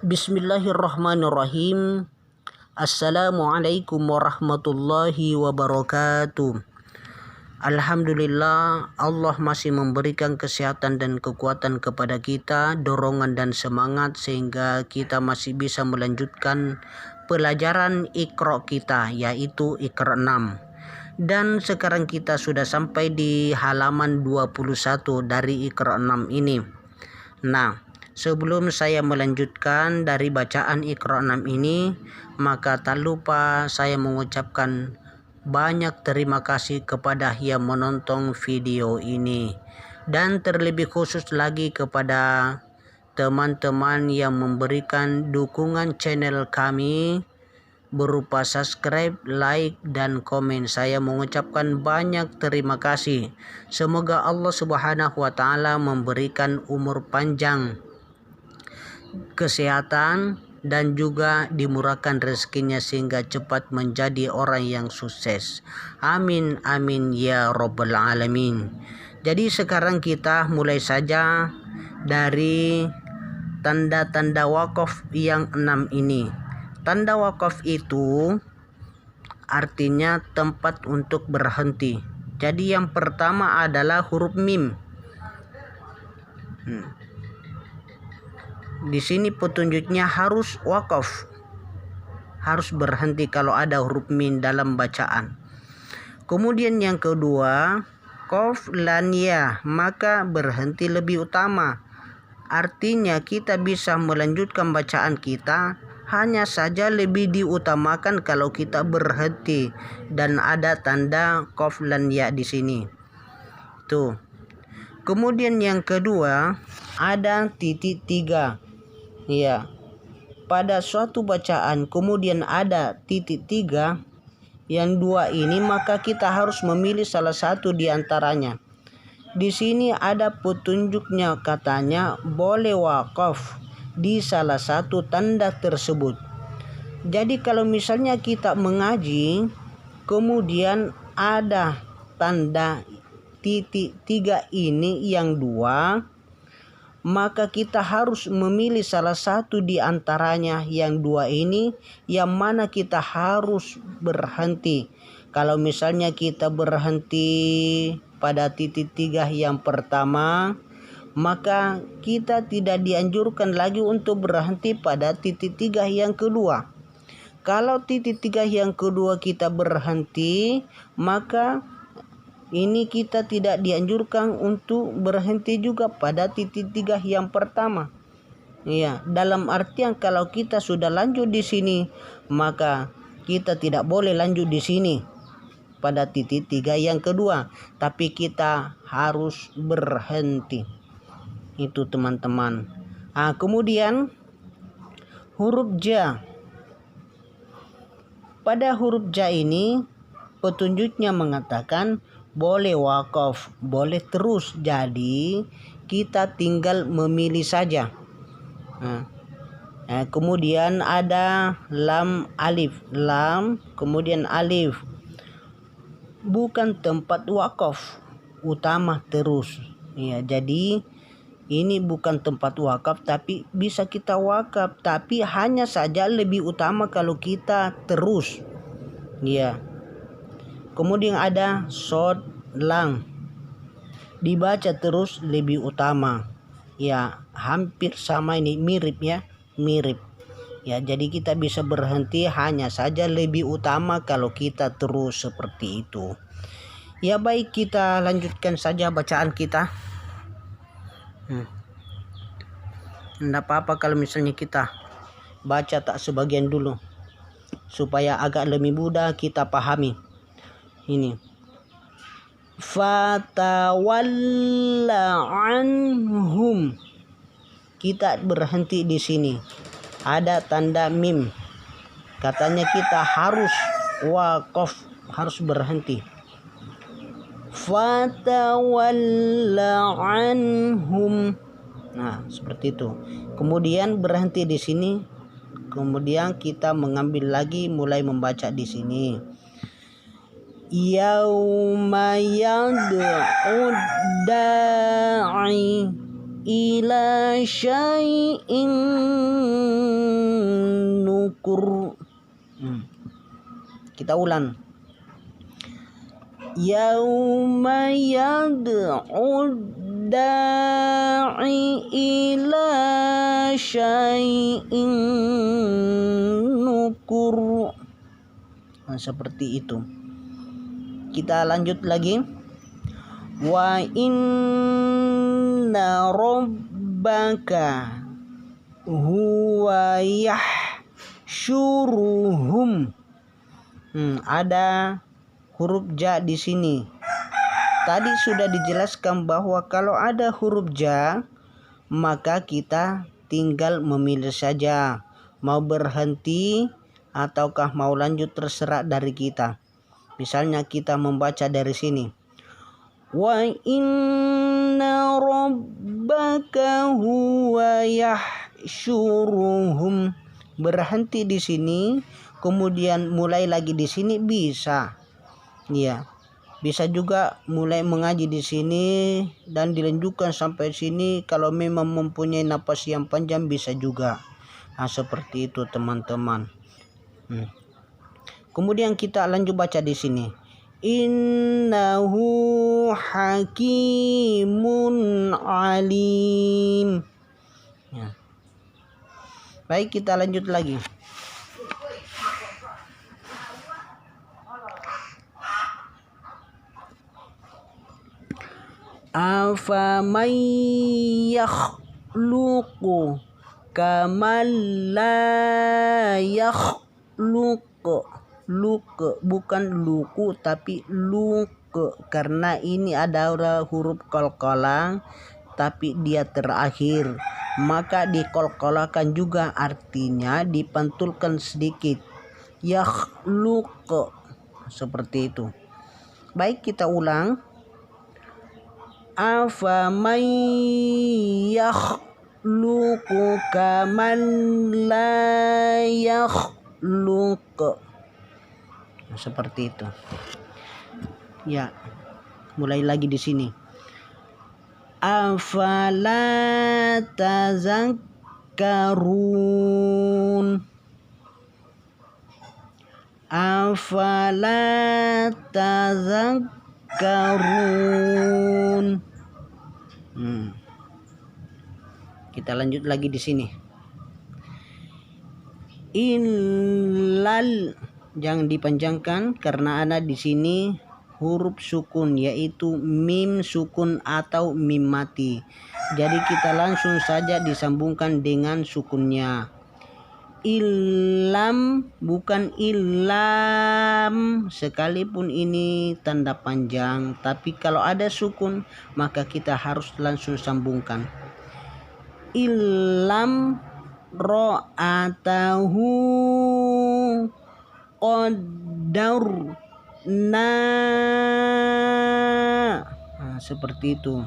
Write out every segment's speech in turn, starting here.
Bismillahirrahmanirrahim. Assalamualaikum warahmatullahi wabarakatuh. Alhamdulillah, Allah masih memberikan kesehatan dan kekuatan kepada kita, dorongan dan semangat sehingga kita masih bisa melanjutkan pelajaran Iqra kita, yaitu Iqra 6. Dan sekarang kita sudah sampai di halaman 21 dari Iqra 6 ini. Nah, sebelum saya melanjutkan dari bacaan Iqra 6 ini, maka tak lupa saya mengucapkan banyak terima kasih kepada yang menonton video ini, dan terlebih khusus lagi kepada teman-teman yang memberikan dukungan channel kami berupa subscribe, like, dan komen. Saya mengucapkan banyak terima kasih. Semoga Allah Subhanahu wa Ta'ala memberikan umur panjang, kesehatan, dan juga dimurahkan rezekinya sehingga cepat menjadi orang yang sukses. Amin amin ya rabbal alamin. Jadi sekarang kita mulai saja dari tanda-tanda wakaf yang 6 ini. Tanda wakaf itu artinya tempat untuk berhenti. Jadi yang pertama adalah huruf mim. Di sini petunjuknya harus wakaf, harus berhenti kalau ada huruf mim dalam bacaan. Kemudian yang kedua, qaf lan ya, maka berhenti lebih utama. Artinya kita bisa melanjutkan bacaan kita, hanya saja lebih diutamakan kalau kita berhenti dan ada tanda qaf lan ya di sini. Tuh. Kemudian yang kedua ada titik 3. Ya. Pada suatu bacaan kemudian ada titik 3 yang dua ini, maka kita harus memilih salah satu di antaranya. Di sini ada petunjuknya, katanya boleh wakaf di salah satu tanda tersebut. Jadi kalau misalnya kita mengaji kemudian ada tanda titik 3 ini yang dua, maka kita harus memilih salah satu di antaranya yang dua ini, yang mana kita harus berhenti. Kalau misalnya kita berhenti pada titik 3 yang pertama, maka kita tidak dianjurkan lagi untuk berhenti pada titik 3 yang kedua. Kalau titik 3 yang kedua kita berhenti, maka ini kita tidak dianjurkan untuk berhenti juga pada titik 3 yang pertama. Ya, dalam artian kalau kita sudah lanjut di sini, maka kita tidak boleh lanjut di sini pada titik 3 yang kedua, tapi kita harus berhenti. Itu teman-teman. Kemudian huruf ja. Pada huruf ja ini petunjuknya mengatakan boleh wakaf, boleh terus. Jadi kita tinggal memilih saja. Kemudian ada lam alif, lam kemudian alif. Bukan tempat wakaf utama terus. Ya, jadi ini bukan tempat wakaf, tapi bisa kita wakaf, tapi hanya saja lebih utama kalau kita terus. Ya. Kemudian ada sod lang, dibaca terus lebih utama. Ya, hampir sama ini, mirip ya, mirip. Ya, jadi kita bisa berhenti, hanya saja lebih utama kalau kita terus seperti itu. Ya baik, kita lanjutkan saja bacaan kita. Tidak apa-apa kalau misalnya kita baca tak sebagian dulu, supaya agak lebih mudah kita pahami. Ini fatawalla anhum, kita berhenti di sini. Ada tanda mim, katanya kita harus wakaf, harus berhenti. Fatawalla anhum. Nah, seperti itu. Kemudian berhenti di sini. Kemudian kita mengambil lagi, mulai membaca di sini. Yauma yad'u da'i ila syai'in nukur. Kita ulang. Yauma yad'u da'i ila syai'in nukur. Seperti itu. Kita lanjut lagi. Wa inna rabbaka huwa yahsyuruhum. Ada huruf ja di sini. Tadi sudah dijelaskan bahwa kalau ada huruf ja, maka kita tinggal memilih saja mau berhenti ataukah mau lanjut, terserah dari kita. Misalnya kita membaca dari sini. Wa inna rabbaka huwa yahsyuruhum. Berhenti di sini, kemudian mulai lagi di sini bisa. Ya. Bisa juga mulai mengaji di sini dan dilanjutkan sampai sini. Kalau memang mempunyai napas yang panjang bisa juga. Seperti itu teman-teman. Kemudian kita lanjut baca di sini. Innahu hakimun alim. Ya. Baik, kita lanjut lagi. Afaman yakhluqu kaman la yakhluqu. Luk, bukan luku tapi luk, karena ini adalah huruf qalqalah tapi dia terakhir, maka diqalqalahkan juga, artinya dipantulkan sedikit. Yakhluq, seperti itu. Baik, kita ulang. Afaman yakhluqu kaman la yakhluq. Seperti itu. Ya, mulai lagi di sini. Afala tazakkarun. Afala tazakkarun. Kita lanjut lagi di sini. Illal, jangan dipanjangkan karena ada di sini huruf sukun, yaitu mim sukun atau mim mati. Jadi kita langsung saja disambungkan dengan sukunnya. Illam, bukan illam, sekalipun ini tanda panjang, tapi kalau ada sukun maka kita harus langsung sambungkan. Illam ra'atahu qaddarna. Seperti itu.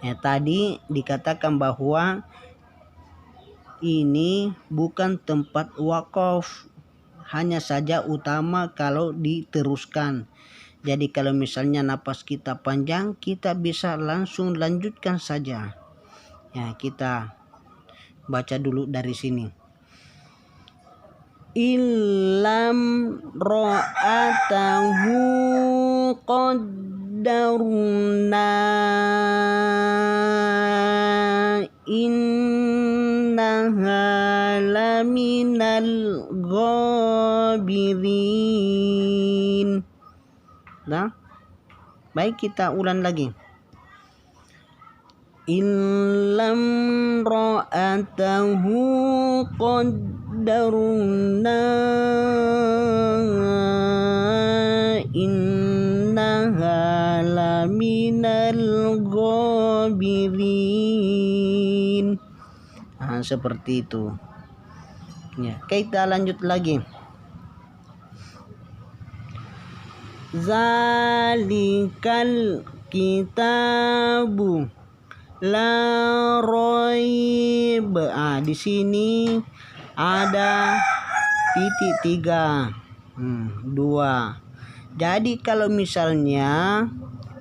Ya, tadi dikatakan bahwa ini bukan tempat wakaf, hanya saja utama kalau diteruskan. Jadi kalau misalnya napas kita panjang, kita bisa langsung lanjutkan saja. Ya, kita baca dulu dari sini. Illam ra'atahu qaddarna innaha laminal ghabirin. Nah, baik, kita ulang lagi. Illam ra'atahu qaddarna innaha laminal ghabirin. Seperti itu. Ya, kita lanjut lagi. Zalikal kitabu la raib. Di sini ada titik 3, 2. Jadi kalau misalnya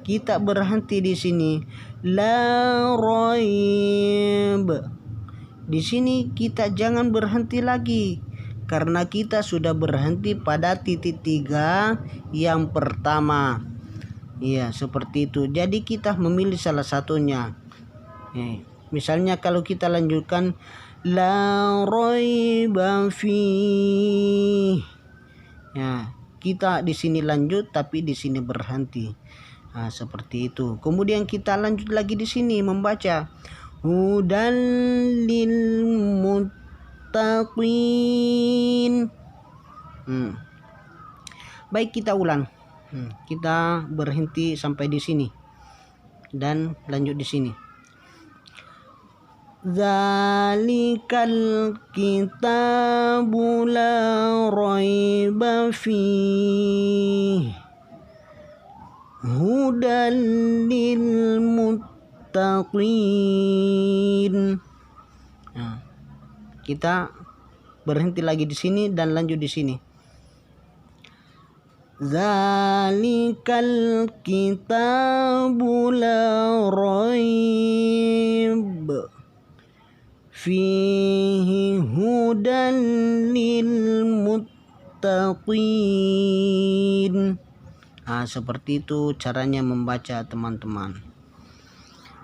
kita berhenti di sini la raib, Di sini kita jangan berhenti lagi, karena kita sudah berhenti pada titik 3 yang pertama. Iya, seperti itu. Jadi kita memilih salah satunya. Misalnya kalau kita lanjutkan la raiba fi. Ya, kita di sini lanjut tapi di sini berhenti. Nah, seperti itu. Kemudian kita lanjut lagi di sini membaca hudal lil muttaqin. Baik, kita ulang. Kita berhenti sampai di sini dan lanjut di sini. Zalikal kitabu la raiba fihi hudan lil muttaqin. Nah, kita berhenti lagi di sini dan lanjut di sini. Zalikal kitabu la raib fihi hudan lil muttaqin. Nah, seperti itu caranya membaca, teman-teman.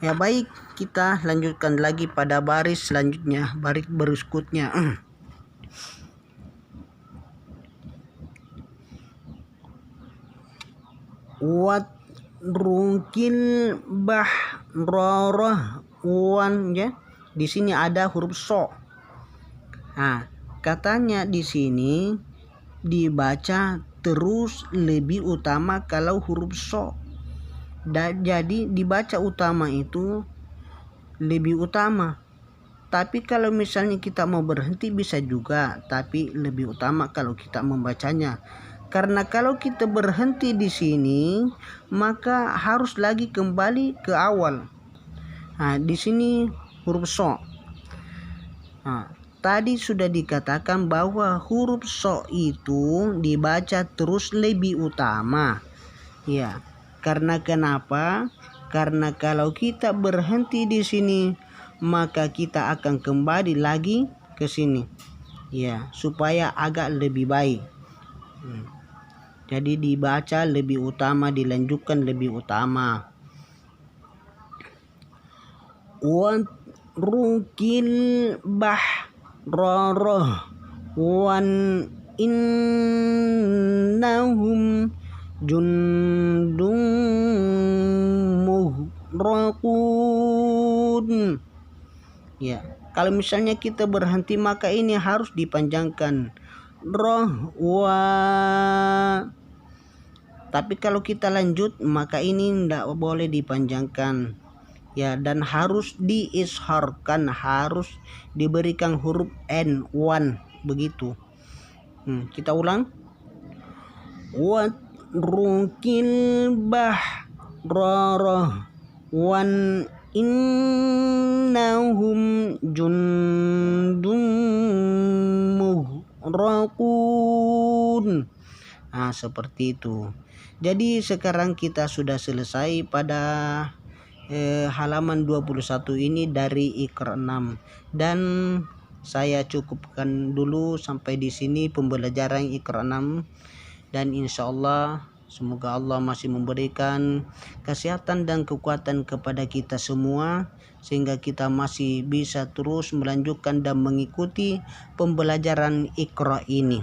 Ya, baik, kita lanjutkan lagi pada baris selanjutnya, baris berikutnya. Wat rukil bahrarah wan, ya. Di sini ada huruf so. Nah, katanya di sini dibaca terus lebih utama kalau huruf so. Jadi dibaca utama itu lebih utama. Tapi kalau misalnya kita mau berhenti bisa juga, tapi lebih utama kalau kita membacanya. Karena kalau kita berhenti di sini, maka harus lagi kembali ke awal. Nah, di sini huruf so. Nah, tadi sudah dikatakan bahwa huruf so itu dibaca terus lebih utama. Ya, karena kenapa? Karena kalau kita berhenti di sini, maka kita akan kembali lagi ke sini. Ya, supaya agak lebih baik. Jadi dibaca lebih utama, dilanjutkan lebih utama. Wa rukil bahrarah wan innahum jundun muhraqun. Ya, kalau misalnya kita berhenti maka ini harus dipanjangkan wa. Tapi kalau kita lanjut maka ini tidak boleh dipanjangkan. Ya, dan harus diisharkan, harus diberikan huruf n, wan, begitu. Kita ulang. Wa rukil bahrarah wan innahum jundun muhraqun. Nah, seperti itu. Jadi sekarang kita sudah selesai pada halaman 21 ini dari Iqra 6, dan saya cukupkan dulu sampai di sini pembelajaran Iqra 6, dan insyaallah semoga Allah masih memberikan kesehatan dan kekuatan kepada kita semua sehingga kita masih bisa terus melanjutkan dan mengikuti pembelajaran Iqra ini.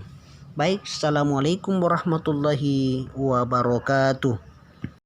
Baik, assalamualaikum warahmatullahi wabarakatuh.